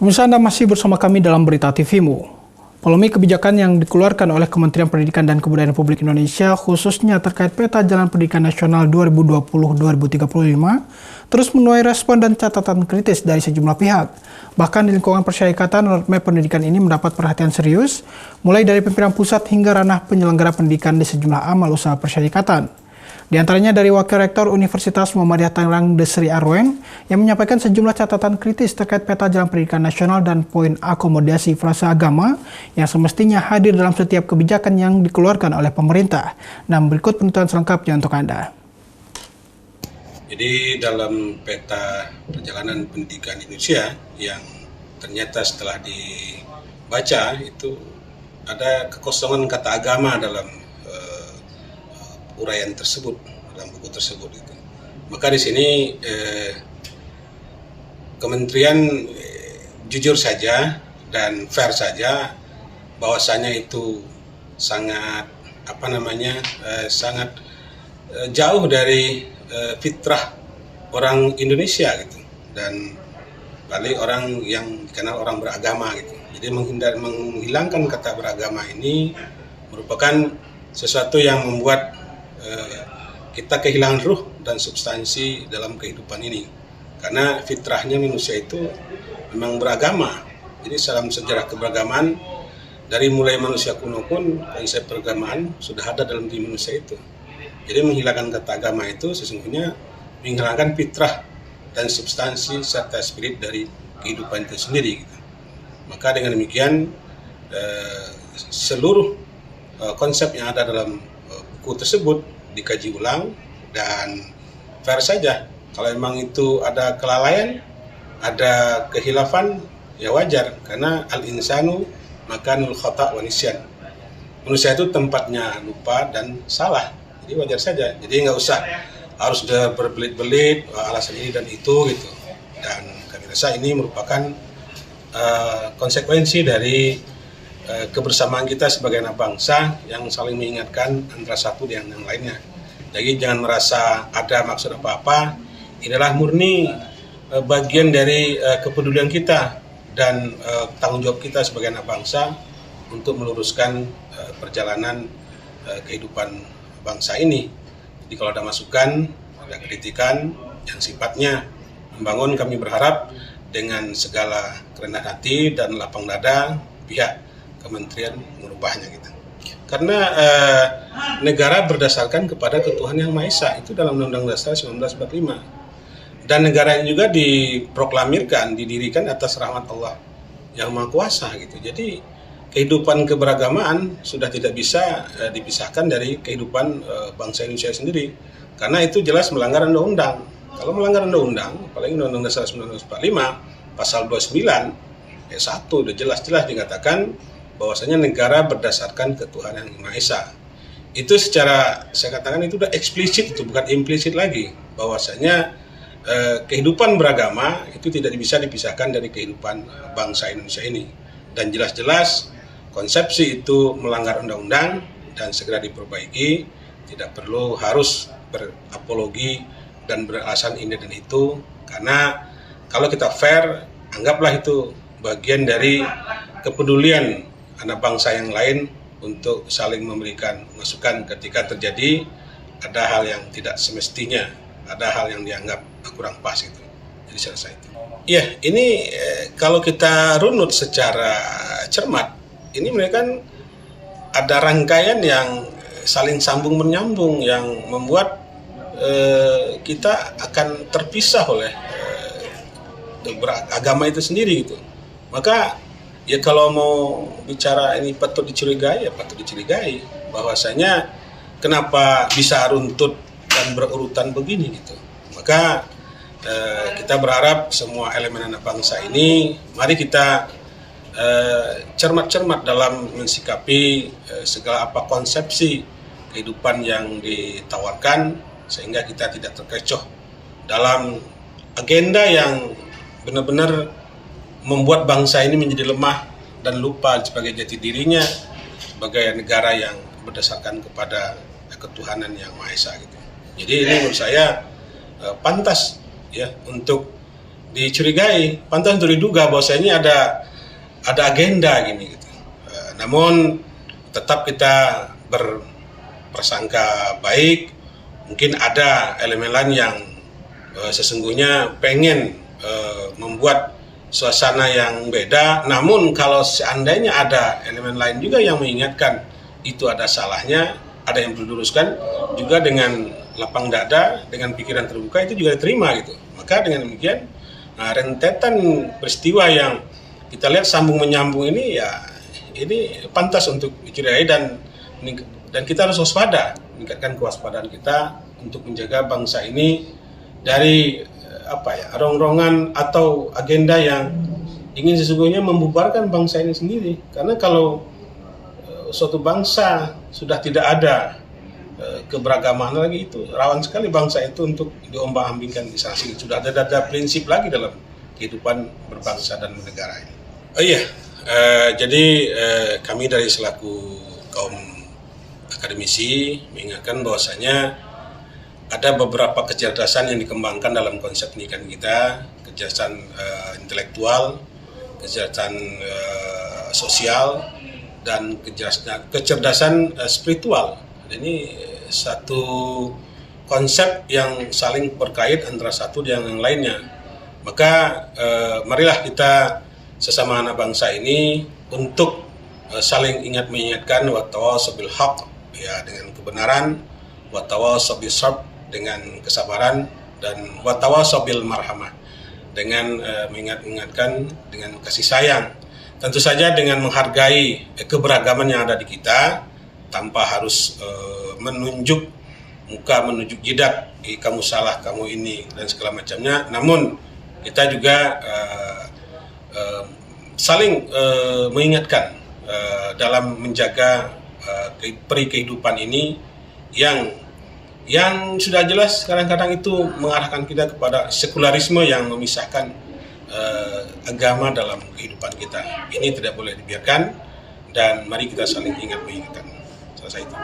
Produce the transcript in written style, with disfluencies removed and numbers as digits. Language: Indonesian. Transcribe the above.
Pemirsa, Anda masih bersama kami dalam Berita TVmu. Polemik kebijakan yang dikeluarkan oleh Kementerian Pendidikan dan Kebudayaan Republik Indonesia khususnya terkait Peta Jalan Pendidikan Nasional 2020-2035 terus menuai respon dan catatan kritis dari sejumlah pihak. Bahkan di lingkungan Persyarikatan, roadmap pendidikan ini mendapat perhatian serius, mulai dari pimpinan pusat hingga ranah penyelenggara pendidikan di sejumlah amal usaha Persyarikatan. Di antaranya dari Wakil Rektor Universitas Muhammadiyah Tangerang Desri Arwen yang menyampaikan sejumlah catatan kritis terkait Peta Jalan Pendidikan Nasional dan poin akomodasi frasa agama yang semestinya hadir dalam setiap kebijakan yang dikeluarkan oleh pemerintah. Nah, berikut penuturan selengkapnya untuk Anda. Jadi dalam Peta Perjalanan Pendidikan Indonesia yang ternyata setelah dibaca itu ada kekosongan kata agama dalam uraian tersebut, dalam buku tersebut itu. Maka di sini Kementerian jujur saja dan fair saja bahwasanya itu sangat sangat jauh dari fitrah orang Indonesia gitu, dan balik orang yang dikenal orang beragama gitu. Jadi menghilangkan kata beragama ini merupakan sesuatu yang membuat kita kehilangan ruh dan substansi dalam kehidupan ini, karena fitrahnya manusia itu memang beragama. Jadi dalam sejarah keberagaman dari mulai manusia kuno pun konsep beragamaan sudah ada dalam diri manusia itu. Jadi menghilangkan kata agama itu sesungguhnya menghilangkan fitrah dan substansi serta spirit dari kehidupan itu sendiri gitu. Maka dengan demikian seluruh konsep yang ada dalam buku tersebut dikaji ulang dan fair saja. Kalau memang itu ada kelalaian, ada kehilafan, ya wajar, karena al-insanu makanul khata' wa nisyan. Manusia itu tempatnya lupa dan salah, jadi wajar saja. Jadi nggak usah harus berbelit-belit alasan ini dan itu gitu. Dan kami rasa ini merupakan konsekuensi dari kebersamaan kita sebagai anak bangsa yang saling mengingatkan antara satu dengan yang lainnya. Jadi jangan merasa ada maksud apa-apa. Inilah murni bagian dari kepedulian kita dan tanggung jawab kita sebagai anak bangsa untuk meluruskan perjalanan kehidupan bangsa ini. Jadi kalau ada masukan, ada kritikan yang sifatnya membangun, kami berharap dengan segala kerendahan hati dan lapang dada pihak Kementerian merubahnya gitu. Karena negara berdasarkan kepada ketuhanan yang Maha Esa, itu dalam Undang-Undang Dasar 1945. Dan negara ini juga diproklamirkan, didirikan atas rahmat Allah yang Maha Kuasa gitu. Jadi kehidupan keberagamaan sudah tidak bisa dipisahkan dari kehidupan bangsa Indonesia sendiri. Karena itu jelas melanggar undang-undang. Kalau melanggar undang-undang, apalagi Undang-Undang Dasar 1945, pasal 29 ayat 1 udah jelas-jelas dikatakan bahwasanya negara berdasarkan ketuhanan yang Maha Esa. Itu secara saya katakan itu udah eksplisit, itu bukan implisit lagi, bahwasanya kehidupan beragama itu tidak bisa dipisahkan dari kehidupan bangsa Indonesia ini. Dan jelas-jelas konsepsi itu melanggar undang-undang dan segera diperbaiki, tidak perlu harus berapologi dan beralasan ini dan itu, karena kalau kita fair, anggaplah itu bagian dari kepedulian anak bangsa yang lain untuk saling memberikan masukan ketika terjadi ada hal yang tidak semestinya, ada hal yang dianggap kurang pas itu. Jadi saya rasa itu. Ya, ini kalau kita runut secara cermat, ini mereka kan ada rangkaian yang saling sambung menyambung yang membuat kita akan terpisah oleh beragama itu sendiri gitu. Maka ya kalau mau bicara ini patut dicurigai, ya patut dicurigai bahwasanya kenapa bisa runtut dan berurutan begini gitu. Maka kita berharap semua elemen anak bangsa ini, mari kita cermat-cermat dalam mensikapi segala apa konsepsi kehidupan yang ditawarkan, sehingga kita tidak terkecoh dalam agenda yang benar-benar membuat bangsa ini menjadi lemah dan lupa sebagai jati dirinya sebagai negara yang berdasarkan kepada ketuhanan yang Maha Esa gitu. Jadi ini menurut saya pantas ya untuk dicurigai, pantas untuk diduga bahwasanya ada agenda gini gitu. Namun tetap kita berprasangka baik. Mungkin ada elemen lain yang sesungguhnya pengen membuat suasana yang beda. Namun kalau seandainya ada elemen lain juga yang mengingatkan itu ada salahnya, ada yang perlu diluruskan, juga dengan lapang dada, dengan pikiran terbuka itu juga diterima gitu. Maka dengan demikian rentetan peristiwa yang kita lihat sambung menyambung ini ya ini pantas untuk dicurigai dan kita harus waspada, meningkatkan kewaspadaan kita untuk menjaga bangsa ini dari rongrongan atau agenda yang ingin sesungguhnya membubarkan bangsa ini sendiri. Karena kalau suatu bangsa sudah tidak ada keberagaman lagi, itu rawan sekali bangsa itu untuk diombang-ambingkan di sana sini. Sudah ada prinsip lagi dalam kehidupan berbangsa dan bernegara ini. Jadi kami dari selaku kaum akademisi mengingatkan bahwasanya ada beberapa kecerdasan yang dikembangkan dalam konsep pendidikan kita, kecerdasan intelektual, kecerdasan sosial, dan kecerdasan spiritual. Ini satu konsep yang saling berkait antara satu dengan yang lainnya. Maka marilah kita sesama anak bangsa ini untuk saling ingat mengingatkan wa tawassaw bil haqq, ya, dengan kebenaran, wa tawassaw bis sabr, dengan kesabaran, dan wa tawassaw bil marhamah, dengan mengingatkan dengan kasih sayang. Tentu saja dengan menghargai keberagaman yang ada di kita, tanpa harus menunjuk muka, menunjuk jidat, kamu salah, kamu ini, dan segala macamnya. Namun kita juga saling mengingatkan dalam menjaga peri kehidupan ini yang sudah jelas kadang-kadang itu mengarahkan kita kepada sekularisme yang memisahkan agama dalam kehidupan kita. Ini tidak boleh dibiarkan, dan mari kita saling ingat mengingatkan. Selesai itu.